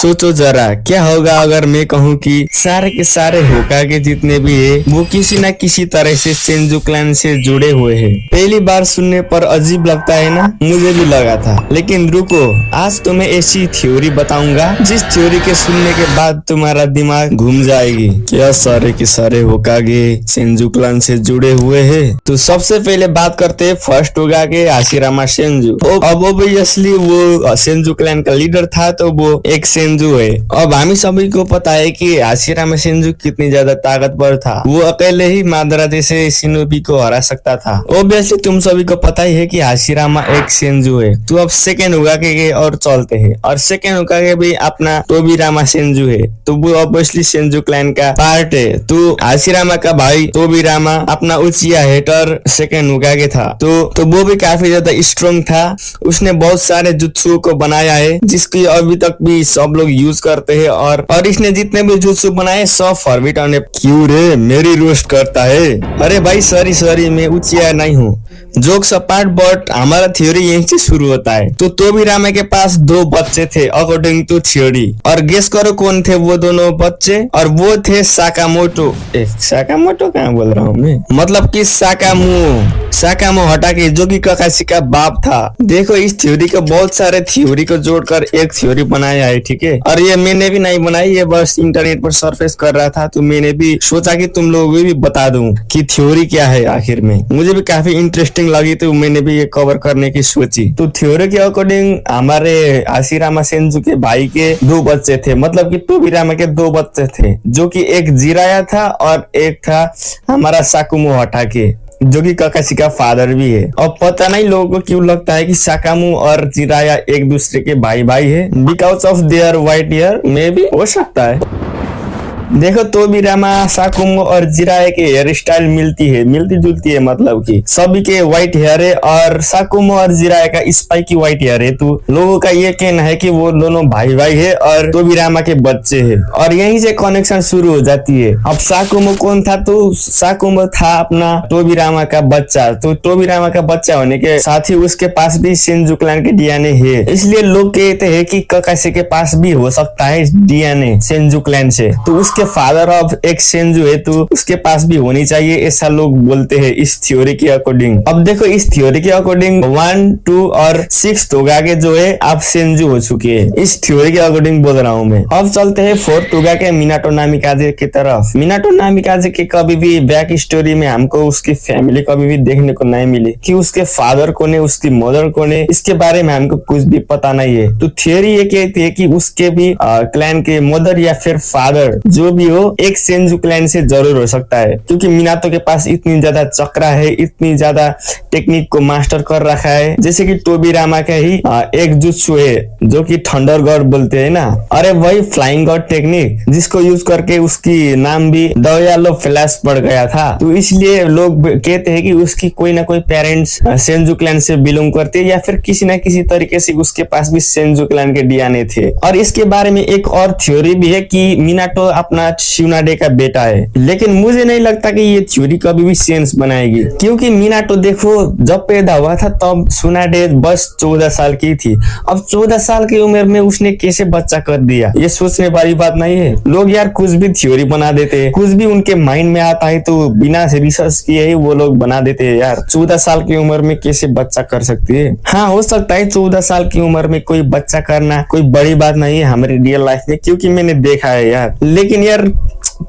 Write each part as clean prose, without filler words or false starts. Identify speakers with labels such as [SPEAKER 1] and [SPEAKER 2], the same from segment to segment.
[SPEAKER 1] सोचो जरा क्या होगा अगर मैं कहूँ कि सारे के सारे होकागे जितने भी है वो किसी न किसी तरह से सेंजू क्लैन से जुड़े हुए हैं। पहली बार सुनने पर अजीब लगता है ना, मुझे भी लगा था, लेकिन रुको, आज तुम्हें ऐसी थ्योरी बताऊंगा जिस थ्योरी के सुनने के बाद तुम्हारा दिमाग घूम जाएगी। क्या सारे के सारे होकागे सेंजू क्लैन से जुड़े हुए हैं? तो सबसे पहले बात करते हैं फर्स्ट होकागे हाशिरामा सेंजू। अब ऑब्वियसली वो सेंजू क्लैन का लीडर था, तो वो एक सेंजू है। अब हमें सभी को पता है कि हाशिरामा सेंजू कितनी ज्यादा ताकतवर था। वो अकेले ही मादरा जैसे शिनोबी को हरा सकता था। ऑब्वियसली तुम सभी को पता ही है कि हाशिरामा एक सेंजू है। तो अब सेकेंड होकागे के और चलते हैं, और सेकेंड होकागे भी अपना तोबिरामा सेंजू है। तो वो ऑब्वियसली सेंजू क्लैन का पार्ट है। तो हाशिरामा का भाई तोबिरामा अपना उचिया हेटर सेकेंड होकागे था। तो वो भी काफी ज्यादा स्ट्रॉन्ग था। उसने बहुत सारे जुत्सुओं को बनाया है जिसकी अभी तक भी सब लोग यूज करते हैं, और इसने जितने भी जुत्सु बनाए सब फॉरबिटन ने। क्यों रे मेरी रोस्ट करता है? अरे भाई सॉरी मैं उचिया नहीं हूँ। जोक्स अपार्ट, बट हमारा थ्योरी यहीं से शुरू होता है। तो तोबिरामा के पास 2 बच्चे थे अकॉर्डिंग टू थ्योरी, और गेस करो कौन थे वो दोनों बच्चे? और वो थे साकामोटो। साकामोटो कहाँ बोल रहा हूँ मैं, मतलब कि साकामो हटाके, जो कि ककाशी का बाप था। देखो इस थ्योरी को बहुत सारे थ्योरी को जोड़कर एक थ्योरी बनाया है, ठीक है। और ये मैंने भी नहीं बनाई, ये बस इंटरनेट पर सरफेस कर रहा था, तो मैंने भी सोचा कि तुम लोगों को भी बता दूं कि थ्योरी क्या है आखिर में। मुझे भी काफी इंटरेस्टिंग लगी, तो मैंने भी ये कवर करने की सोची। तो थ्योरी के अकॉर्डिंग हमारे हाशिरामा सेंजू के भाई के 2 बच्चे थे, मतलब कि तोबिरामा के 2 बच्चे थे, जो कि एक जिराया था और एक था हमारा साकुमो हटाके, जो कि ककाशी का फादर भी है। अब पता नहीं लोगों को क्यों लगता है कि साकामू और जिराया एक दूसरे के भाई है, because of their white hair, में भी हो सकता है। देखो तोबिरामा, साकुमो और जिराया के हेयर स्टाइल मिलती जुलती है, मतलब कि सभी के व्हाइट हेयर है, और साकुमो और जिराया का स्पाइकी व्हाइट हेयर है। तो लोगों का ये कहना है कि वो दोनों भाई है और तोबिरामा के बच्चे है, और यहीं से कनेक्शन शुरू हो जाती है। अब साकुमो कौन था? तो साकुमो था अपना तोबिरामा का बच्चा। तो तोबिरामा का बच्चा होने के साथ ही उसके पास भी सेंजू क्लैन के डीएनए है, इसलिए लोग कहते हैं कि ककाशी के पास भी हो सकता है डीएनए सेंजू क्लैन से। तो उसके फादर ऑफ एक सेंजू है, तो उसके पास भी होनी चाहिए, ऐसा लोग बोलते हैं इस थ्योरी के अकॉर्डिंग। अब देखो इस थ्योरी के अकॉर्डिंग 1, 2 और 6 होकागे जो है आप सेंजू हो चुके हैं, इस थ्योरी के अकॉर्डिंग बोल रहा हूँ मैं। अब चलते हैं 4th होकागे मिनाटो नामिकाजे की तरफ। मिनाटो नामिकाजे के कभी भी बैक स्टोरी में हमको उसकी फैमिली कभी भी देखने को नहीं मिली, कि उसके फादर कौन है, उसकी मदर कौन है, इसके बारे में हमको कुछ भी पता नहीं है। तो थ्योरी ये कहती है कि उसके भी क्लैन के मदर या फिर फादर जो भी हो एक सेंजू क्लैन से जरूर हो सकता है, क्योंकि मिनातो के पास इतनी ज्यादा चक्रा है, इतनी ज्यादा टेक्निक को मास्टर कर रखा है। जैसे कि तोबिरामा का ही एक जुत्सु है जो कि थंडर गॉड बोलते हैं ना, अरे वही फ्लाइंग गॉड टेक्निक, जिसको यूज करके उसकी नाम भी दयालो फ्लैश पड़ गया था। तो इसलिए लोग कहते हैं कि उसकी कोई ना कोई पेरेंट्स सेंजू क्लैन से बिलोंग करते हैं, या फिर किसी ना किसी तरीके से उसके पास भी सेंजू क्लैन के डीएनए थे। और इसके बारे में एक और थ्योरी भी है कि मिनाटो अपना शिनाडे का बेटा है, लेकिन मुझे नहीं लगता कि ये थ्योरी कभी भी सेंस बनाएगी, क्योंकि मिनाटो देखो जब पैदा हुआ था तब सुनाडे बस 14 साल की थी। अब 14 साल की उम्र में उसने कैसे बच्चा कर दिया, ये सोचने वाली बात नहीं है। लोग यार कुछ भी थ्योरी बना देते हैं, कुछ भी उनके माइंड में आता है तो बिना रिसर्च किए ही वो लोग बना देते हैं। यार 14 साल की उम्र में कैसे बच्चा कर सकती है? हाँ हो सकता है 14 साल की उम्र में कोई बच्चा करना कोई बड़ी बात नहीं है हमारी रियल लाइफ में, क्योंकि मैंने देखा है यार। लेकिन यार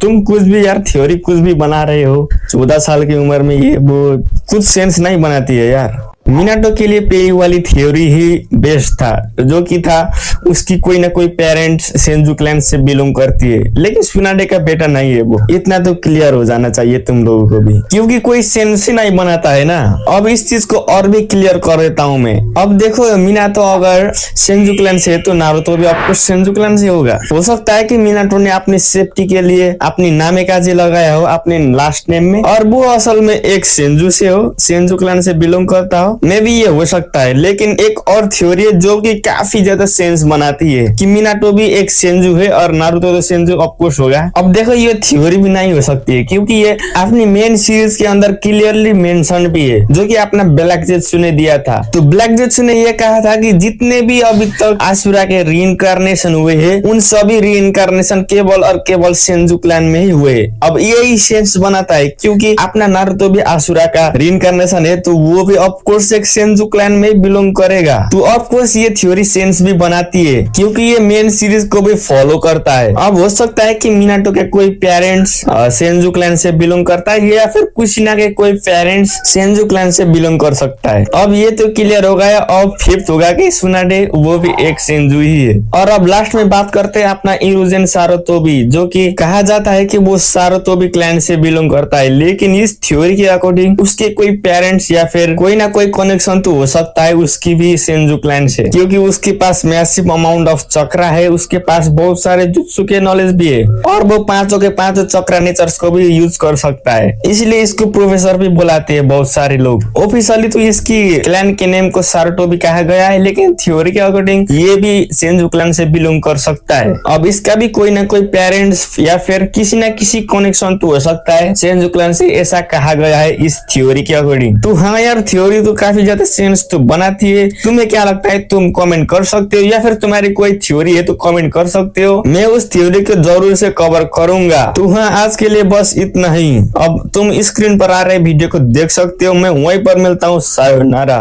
[SPEAKER 1] तुम कुछ भी यार थ्योरी कुछ भी बना रहे हो 14 साल की उम्र में, ये वो कुछ सेंस नहीं बनाती है यार। मिनाटो के लिए पहली वाली थ्योरी ही बेस्ट था, जो कि था उसकी कोई ना कोई पेरेंट्स सेंजू क्लैन से बिलोंग करती है, लेकिन सुनाडे का बेटा नहीं है वो। इतना तो क्लियर हो जाना चाहिए तुम लोगों को भी, क्योंकि कोई सेंस ही नहीं बनाता है ना। अब इस चीज को और भी क्लियर कर देता हूँ मैं। अब देखो मिनाटो अगर सेंजू क्लैन से है तो नारुतो भी आपको सेंजू क्लैन से होगा। हो सकता है कि मिनाटो ने अपनी सेफ्टी के लिए अपनी नामेकाजे लगाया हो अपने लास्ट नेम में, और वो असल में एक सेंजू से हो, सेंजू क्लैन से बिलोंग करता हो, मे भी ये हो सकता है। लेकिन एक और थ्योरी है जो कि काफी ज्यादा सेंस बनाती है कि मिनाटो भी एक सेंजू है और नारुतो तो सेंजू ऑफ कोर्स होगा। अब देखो ये थ्योरी भी नहीं हो सकती है क्योंकि ये अपनी मेन सीरीज के अंदर क्लियरली मेंशन भी है, जो कि अपना ब्लैक जेत्सु ने दिया था। तो ब्लैक जेत्सु ने ये कहा था कि जितने भी अभी तक आसुरा के रीइंकार्नेशन हुए हैं उन सभी रीइंकार्नेशन केवल और केवल सेंजू क्लैन में ही हुए। अब यही सेंस बनाता है क्योंकि अपना नारुतो भी आसुरा का रीइंकार्नेशन है तो वो भी ऑफ कोर्स एक सेंजू क्लैन में बिलोंग करेगा। तो ऑफ कोर्स ये थ्योरी सेंस भी बनाती है क्योंकि ये मेन सीरीज को भी फॉलो करता है। अब हो सकता है कि मिनाटो के कोई पेरेंट्स सेंजू क्लैन से बिलोंग करता है या फिर कुशिना के कोई पेरेंट्स सेंजू क्लैन से बिलोंग कर सकता है। अब ये तो क्लियर हो गया। अब फिफ्थ होगा कि सुनाडे वो भी एक सेंजू ही है। और अब लास्ट में बात करते हैं अपना इरुजेन सारुतोबी, जो कि कहा जाता है कि वो सारुतोबी क्लैन से बिलोंग करता है। लेकिन इस थ्योरी के अकॉर्डिंग उसके कोई पेरेंट्स या फिर कोई ना कोई कनेक्शन तो हो सकता है उसकी भी सेंजू क्लैन से, क्योंकि उसके पास मैसिव अमाउंट ऑफ चक्रा है, उसके पास बहुत सारे जुत्सु के नॉलेज भी है और वो पांचों के पांचों चक्रा नेचर्स को भी यूज कर सकता है। इसलिए इसको प्रोफेसर भी बुलाते हैं बहुत सारे लोग। ऑफिशियली तो इसकी क्लैन के नेम को सारुटोबी कहा गया है, लेकिन थ्योरी के अकॉर्डिंग ये भी सेंजू क्लैन से बिलोंग कर सकता है। अब इसका भी कोई ना कोई पेरेंट्स या फिर किसी ना किसी कनेक्शन तो हो सकता है सेंजू क्लैन से, ऐसा कहा गया है इस थ्योरी के अकॉर्डिंग। तो हाँ यार, थ्योरी तो काफी ज्यादा सेंस तो बनाती है। तुम्हें क्या लगता है तुम कमेंट कर सकते हो, या फिर तुम्हारी कोई थ्योरी है तो कमेंट कर सकते हो। मैं उस थ्योरी को जरूर से कवर करूंगा। तो हाँ, आज के लिए बस इतना ही। अब तुम स्क्रीन पर आ रहे वीडियो को देख सकते हो। मैं वहीं पर मिलता हूँ। सायोनारा।